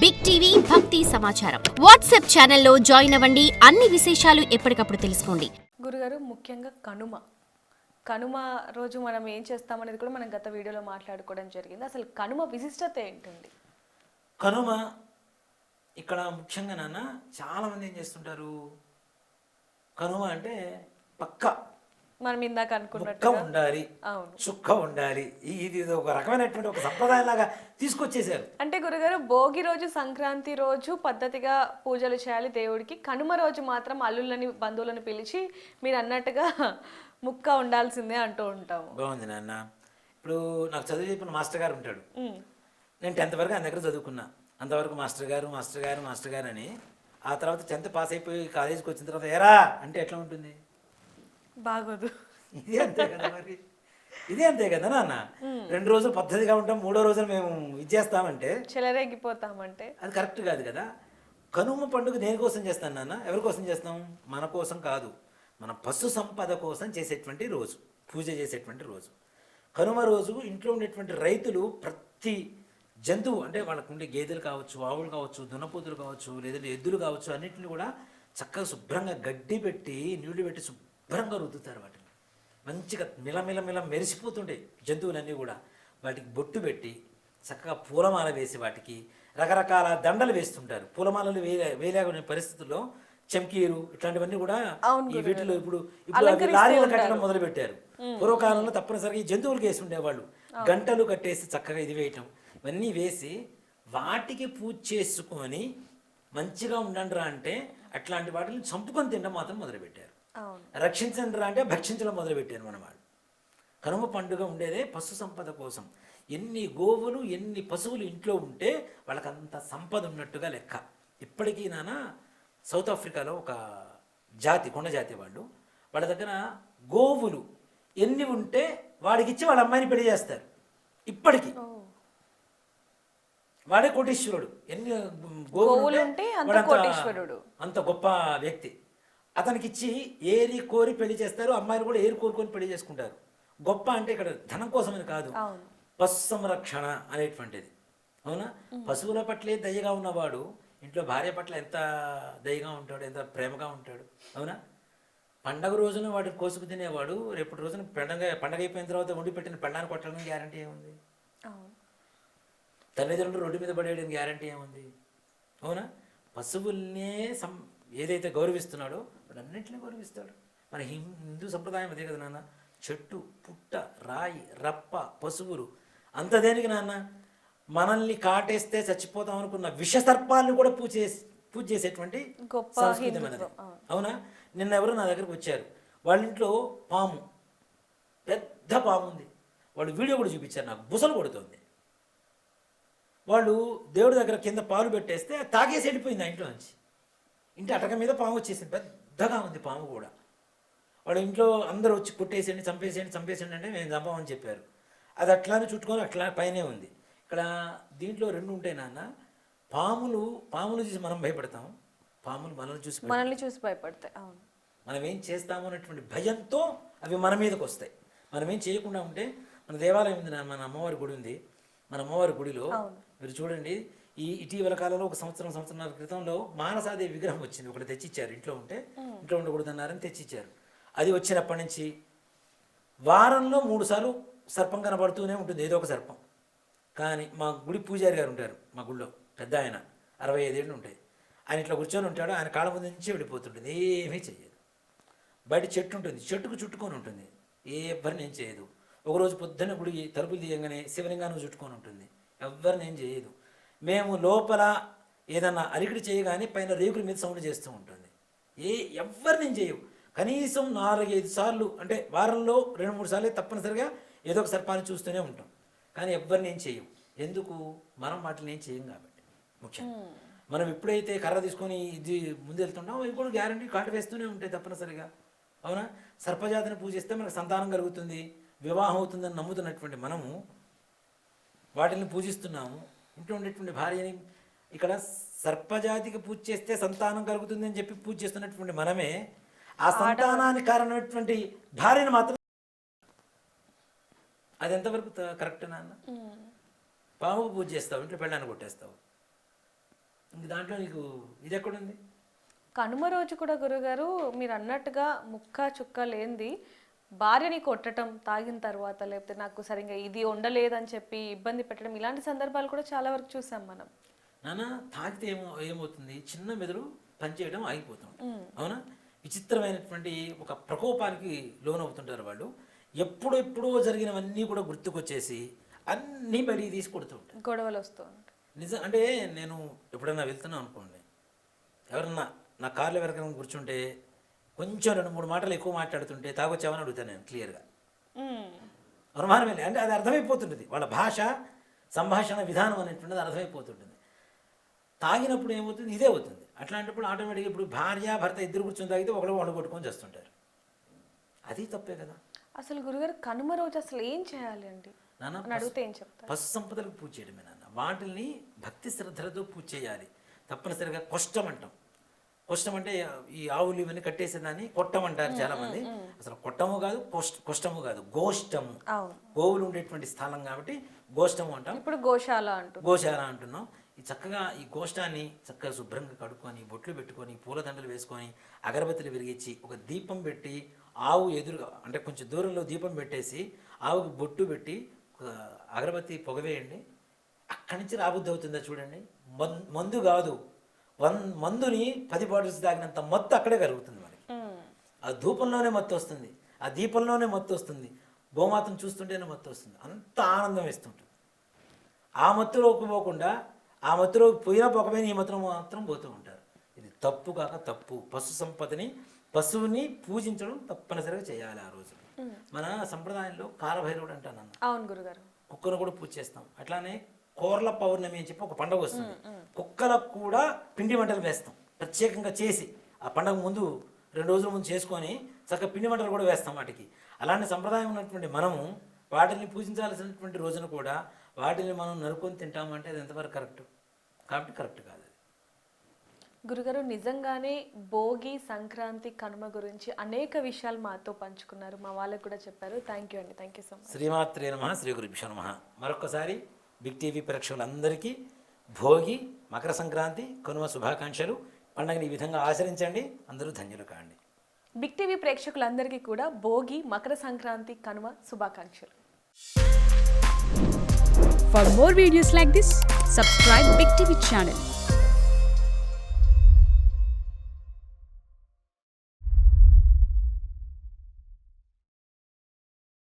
Big TV భక్తి సమాచారం WhatsApp ఛానల్లో జాయిన్ అవ్వండి. అన్ని విశేషాలు ఎప్పటికప్పుడు తెలుసుకోండి. గురుగారు, ముఖ్యంగా కనుమ రోజు మనం ఏం చేస్తామనేది కూడా మనం గత వీడియోలో మాట్లాడుకోవడం జరిగింది. అసలు కనుమ విశిష్టత ఏంటండి? కనుమ ఇక్కడ ముఖ్యంగా నాన్న చాలామంది ఏం చేస్తుంటారు, కనుమ అంటే పక్క మనం ఇందాక ముక్క అనుకున్నట్టుగా ఉండాలి, చుక్క ఉండాలి, ఇది ఒక రకమైనటువంటి ఒక సంప్రదాయం లాగా తీసుకొచ్చేసారు. అంటే గురుగారు, భోగి రోజు సంక్రాంతి రోజు పద్ధతిగా పూజలు చేయాలి దేవుడికి, కనుమ రోజు మాత్రం అల్లుళ్ళని బంధువులను పిలిచి మీరు అన్నట్టుగా ముక్క ఉండాల్సిందే అంటూ ఉంటాము. బాగుంది నాన్న. ఇప్పుడు నాకు చదువు చెప్పిన మాస్టర్ గారు ఉంటాడు. నేను 10th వరకు ఆయన దగ్గర చదువుకున్నా. అంతవరకు మాస్టర్ గారు అని. ఆ తర్వాత 10th పాస్ అయిపోయి కాలేజీకి వచ్చిన తర్వాత ఎరా అంటే ఎట్లా ఉంటుంది? బాగోదు. ఇదే అంతే కదా మరి, ఇదే అంతే కదా నాన్న. 2 రోజులు పద్ధతిగా ఉంటాం, 3వ రోజున మేము ఇచ్చేస్తామంటే చెలరేగిపోతామంటే అది కరెక్ట్ కాదు కదా. కనుమ పండుగ దేనికోసం చేస్తాను నాన్న? ఎవరి కోసం చేస్తాం? మన కోసం కాదు, మన పశు సంపద కోసం చేసేటువంటి రోజు, పూజ చేసేటువంటి రోజు. కనుమ రోజు ఇంట్లో ఉండేటువంటి రైతులు ప్రతి జంతువు, అంటే వాళ్ళకు ఉండే గేదెలు కావచ్చు, ఆవులు కావచ్చు, దున్నపోతులు కావచ్చు, లేదంటే ఎద్దులు కావచ్చు, అన్నింటిని కూడా చక్కగా శుభ్రంగా గడ్డి పెట్టి నీళ్లు పెట్టి శుభ్రంగా రుద్దుతారు. వాటిని మంచిగా మిలమిల మెరిసిపోతుంటాయి జంతువులన్నీ కూడా. వాటికి బొట్టు పెట్టి చక్కగా పూలమాల వేసి వాటికి రకరకాల దండలు వేస్తుంటారు. పూలమాలలు వేయలేకునే పరిస్థితుల్లో చమ్కీరు ఇట్లాంటివన్నీ కూడా ఈ వీటిలో ఇప్పుడు అవి లారీలు కట్టడం మొదలు పెట్టారు. పూర్వకాలంలో తప్పనిసరిగా ఈ జంతువులకు వేసి ఉండేవాళ్ళు. గంటలు కట్టేసి చక్కగా ఇది వేయటం, ఇవన్నీ వేసి వాటికి పూజ చేసుకొని మంచిగా ఉండండిరా అంటే అట్లాంటి వాటిని చంపుకొని తినడం మాత్రం మొదలుపెట్టారు. రక్షించండి రా అంటే భక్షించడం మొదలుపెట్టారు మన వాళ్ళు. కనుమ పండుగ ఉండేదే పశు సంపద కోసం. ఎన్ని గోవులు ఎన్ని పశువులు ఇంట్లో ఉంటే వాళ్ళకంత సంపద ఉన్నట్టుగా లెక్క. ఇప్పటికీ నాన్న సౌత్ ఆఫ్రికాలో ఒక జాతి, కొండ జాతి వాళ్ళ దగ్గర గోవులు ఎన్ని ఉంటే వాడికిచ్చి వాళ్ళ అమ్మాయిని పెళ్లి చేస్తారు. ఇప్పటికీ వాడే కోటీశ్వరుడు. ఎన్ని గోవులు ఉంటే అంత గొప్ప వ్యక్తి. అతనికిచ్చి ఏరి కోరి పెళ్లి చేస్తారు. అమ్మాయిలు కూడా ఏరి కోరుకొని పెళ్లి చేసుకుంటారు. గొప్ప అంటే ఇక్కడ ధనం కోసమని కాదు, పశు సంరక్షణ అనేటువంటిది. అవునా? పశువుల పట్లే దయగా ఉన్నవాడు ఇంట్లో భార్య పట్ల ఎంత దయగా ఉంటాడు, ఎంత ప్రేమగా ఉంటాడు. అవునా? పండగ రోజున వాడిని కోసుకు తినేవాడు రేపటి రోజున పండగ అయిపోయిన తర్వాత వండి పెట్టిన పెళ్ళాన్ని కొట్టడం గ్యారంటీ ఏముంది? తల్లిదండ్రులు రోడ్డు మీద పడేయడానికి గ్యారంటీ ఏముంది? అవునా? పశువుల్నే ఏదైతే గౌరవిస్తున్నాడో వాడు అన్నింటినీ గౌరవిస్తాడు. మన హిందూ సంప్రదాయం అదే కదా నాన్న. చెట్టు, పుట్ట, రాయి, రప్ప, పశువులు అంత దేనికి నాన్న? మనల్ని కాటేస్తే చచ్చిపోతాం అనుకున్న విషసర్పాలను కూడా పూజ చేసేటువంటి సంస్కృతి మనది. అవునా? నిన్న ఎవరు నా దగ్గరకు వచ్చారు. వాళ్ళ ఇంట్లో పాము, పెద్ద పాము ఉంది. వాళ్ళు వీడియో కూడా చూపించారు నాకు, బుసలు కొడుతుంది. వాళ్ళు దేవుడి దగ్గర కింద పాలు పెట్టేస్తే తాగేసి వెళ్ళిపోయింది ఆ ఇంట్లో నుంచి. ఇంటి అటక మీద పాము వచ్చేసింది, పెద్దగా ఉంది పాము కూడా. వాళ్ళ ఇంట్లో అందరూ వచ్చి కొట్టేసేయండి, చంపేసేయండి అంటే మేము చంపమని చెప్పారు. అది అట్లానే చుట్టుకొని అట్లా పైనే ఉంది. ఇక్కడ దీంట్లో 2 ఉంటాయి నాన్న. పాములు చూసి మనం భయపడతాం, పాములు మనల్ని చూసి భయపడతాయి. మనం ఏం చేస్తాము అనేటువంటి భయంతో అవి మన మీదకి వస్తాయి. మనం ఏం చేయకుండా ఉంటే, మన దేవాలయం ఉంది, మన అమ్మవారి గుడి ఉంది. మన అమ్మవారి గుడిలో మీరు చూడండి, ఈ ఇటీవల కాలంలో ఒక సంవత్సరం క్రితంలో మానసాదేవి విగ్రహం వచ్చింది. ఒకటి తెచ్చిచ్చారు. ఇంట్లో ఉండకూడదన్నారని తెచ్చిచ్చారు. అది వచ్చినప్పటి నుంచి వారంలో 3 సార్లు సర్పం కనబడుతూనే ఉంటుంది, ఏదో ఒక సర్పం. కానీ మా గుడి పూజారి గారు ఉంటారు, మా గుడిలో పెద్ద ఆయన, 65 ఏళ్ళు ఉంటాయి. ఆయన ఇట్లా కూర్చొని ఉంటాడు. ఆయన కాళ్ళ ముందు నుంచి వెళ్ళిపోతుంటుంది, ఏమీ చెయ్యదు. బయట చెట్టు ఉంటుంది, చెట్టుకు చుట్టుకొని ఉంటుంది, ఎవరిని ఏం చేయదు. ఒకరోజు పొద్దున్న గుడి తలుపులు తీయంగానే శివలింగాన్ని చుట్టుకొని ఉంటుంది, ఎవరిని ఏం చేయదు. మేము లోపల ఏదన్నా అలికిడి చేయగానే పైన రేకుల మీద సౌండ్ చేస్తూ ఉంటుంది. ఎవరిని ఏం చేయవు. కనీసం 4-5 సార్లు, అంటే వారంలో 2-3 సార్లు తప్పనిసరిగా ఏదో ఒక సర్పాన్ని చూస్తూనే ఉంటాం. కానీ ఎవరిని ఏం చేయవు. ఎందుకు? మనం వాటిని ఏం చేయం కాబట్టి. ముఖ్యంగా మనం ఎప్పుడైతే కర్ర తీసుకొని ఇది ముందు వెళ్తుంటామో అవి కూడా గ్యారంటీ కాటు వేస్తూనే ఉంటాయి తప్పనిసరిగా. అవునా? సర్పజాతిని పూజిస్తే మనకు సంతానం కలుగుతుంది, వివాహం అవుతుందని నమ్ముతున్నటువంటి మనము వాటిని పూజిస్తున్నాము. ఇంట్లో ఉండేటువంటి భార్యని ఇక్కడ సర్పజాతికి పూజ చేస్తే సంతానం కలుగుతుంది అని చెప్పి పూజ చేస్తున్నటువంటి మనమే ఆ సంతానానికి కారణమైనటువంటి భార్యను మాత్రం, అది ఎంతవరకు కరెక్ట్ నాన్న? పాముకు పూజ చేస్తావు, ఇంట్లో పెళ్ళాన్ని కొట్టేస్తావు. దాంట్లో నీకు ఇది ఎక్కడుంది? కనుమ రోజు కూడా గురుగారు మీరు అన్నట్టుగా ముక్క చుక్క లేనిది భార్యని కొట్టడం తాగిన తర్వాత, లేకపోతే నాకు సరిగ్గా ఇది ఉండలేదని చెప్పి ఇబ్బంది పెట్టడం, ఇలాంటి సందర్భాలు కూడా చాలా వరకు చూసాం మనం. నాన్న తాగితే ఏమవుతుంది, చిన్న మెదడు పనిచేయడం ఆగిపోతుంది. అవునా? విచిత్రమైనటువంటి ఒక ప్రకోపానికి లోనవుతుంటారు వాళ్ళు. ఎప్పుడెప్పుడో జరిగినవన్నీ కూడా గుర్తుకొచ్చేసి అన్నీ బయటికి తీసి కొడుతూ ఉంటారు, గొడవలు వస్తూ ఉంటాయి. నిజం. అంటే నేను ఎప్పుడైనా వెళ్తున్నాను అనుకోండి, ఎవరన్నా నా కార్లో వెనక కూర్చుంటే కొంచెం 2-3 మాటలు ఎక్కువ మాట్లాడుతుంటే తాగొచ్చామని అడుగుతాను నేను క్లియర్గా. అనుమానమే లేదు, అంటే అది అర్థమైపోతుంటుంది, వాళ్ళ భాష సంభాషణ విధానం అనేటువంటిది అర్థమైపోతుంటుంది. తాగినప్పుడు ఏమవుతుంది, ఇదే అవుతుంది. అట్లాంటప్పుడు ఆటోమేటిక్గా ఇప్పుడు భార్య భర్త ఇద్దరు కూర్చొని తాగితే ఒకళ్ళు వండు కొట్టుకొని చేస్తుంటారు. అది తప్పే కదా. అసలు గురుగారు కనుమ రోజు అసలు ఏం చేయాలి అండి అని అడిగితే ఏం చెప్తారు? పశు సంపదలకు పూజ చేయడమే నాన్న. వాటిని భక్తి శ్రద్ధలతో పూజ చేయాలి. తప్పనిసరిగా కొష్టం అంటాం. కొష్టం అంటే ఈ ఆవులు ఇవన్నీ కట్టేసేదాన్ని కొట్టం అంటారు చాలామంది. అసలు కొట్టము కాదు, కొష్టము కాదు, గోష్టము. గోవులు ఉండేటువంటి స్థలం కాబట్టి గోష్టము అంటాం. ఇప్పుడు గోశాల అంటున్నాం. ఈ చక్కగా ఈ గోష్టాన్ని చక్కగా శుభ్రంగా కడుక్కొని, బొట్లు పెట్టుకొని, పూలదండలు వేసుకొని, అగరబత్తులు వెలిగించి, ఒక దీపం పెట్టి, ఆవు ఎదురుగా అంటే కొంచెం దూరంలో దీపం పెట్టేసి ఆవుకి బొట్టు పెట్టి అగరబత్తి పొగవేయండి. అక్కడి నుంచి రాబుద్ది అవుతుందా చూడండి. మందు కాదు, మందుని 10 బాటిల్స్ తాగినంత మత్తు అక్కడే కలుగుతుంది మనకి. ఆ ధూపంలోనే మత్తు వస్తుంది, ఆ దీపంలోనే మత్తు వస్తుంది, గోమాతను చూస్తుంటేనే మత్తు వస్తుంది. అంత ఆనందం వేస్తుంటుంది. ఆ మత్తులోకి పోకుండా, ఆ మత్తులోకి పోయినా పోకపోయినా ఈ మత్తులో మాత్రం పోతూ ఉంటారు. ఇది తప్పు కాక తప్పు. పశు సంపదని, పశువుని పూజించడం తప్పనిసరిగా చేయాలి ఆ రోజు. మన సంప్రదాయంలో కాలభైరవుడు అంటాను అన్న. అవును గురుగారు. కుక్కను కూడా పూజ చేస్తాం. అట్లానే కోర్ల పౌర్ణమి అని చెప్పి ఒక పండుగ వస్తుంది. కుక్కలకు కూడా పిండి వంటలు వేస్తాం ప్రత్యేకంగా చేసి. ఆ పండుగ ముందు 2 రోజుల ముందు చేసుకొని చక్కగా పిండి వంటలు కూడా వేస్తాం వాటికి. అలాంటి సంప్రదాయం ఉన్నటువంటి మనము వాటిని పూజించాల్సినటువంటి రోజున కూడా వాటిని మనం నరుకొని తింటామంటే అది ఎంతవరకు కరెక్ట్? కాబట్టి కరెక్ట్ కాదు. గురుగారు నిజంగానే భోగి, సంక్రాంతి, కనుమ గురించి అనేక విషయాలు మాతో పంచుకున్నారు. మా వాళ్ళకు కూడా చెప్పారు. థ్యాంక్ యూ అండి. Thank you so much. శ్రీమాత్రే నమః, శ్రీ గురుభ్యో నమః. మరొకసారి బిగ్ టీవీ ప్రేక్షకులందరికీ భోగి, మకర సంక్రాంతి, కనుమ శుభాకాంక్షలు. పండుగని ఈ విధంగా ఆచరించండి, అందరూ ధన్యులు కాండి. బిగ్ టీవీ ప్రేక్షకులందరికీ కూడా భోగి, మకర సంక్రాంతి, కనుమ శుభాకాంక్షలు. For more videos like this, subscribe Big TV channel.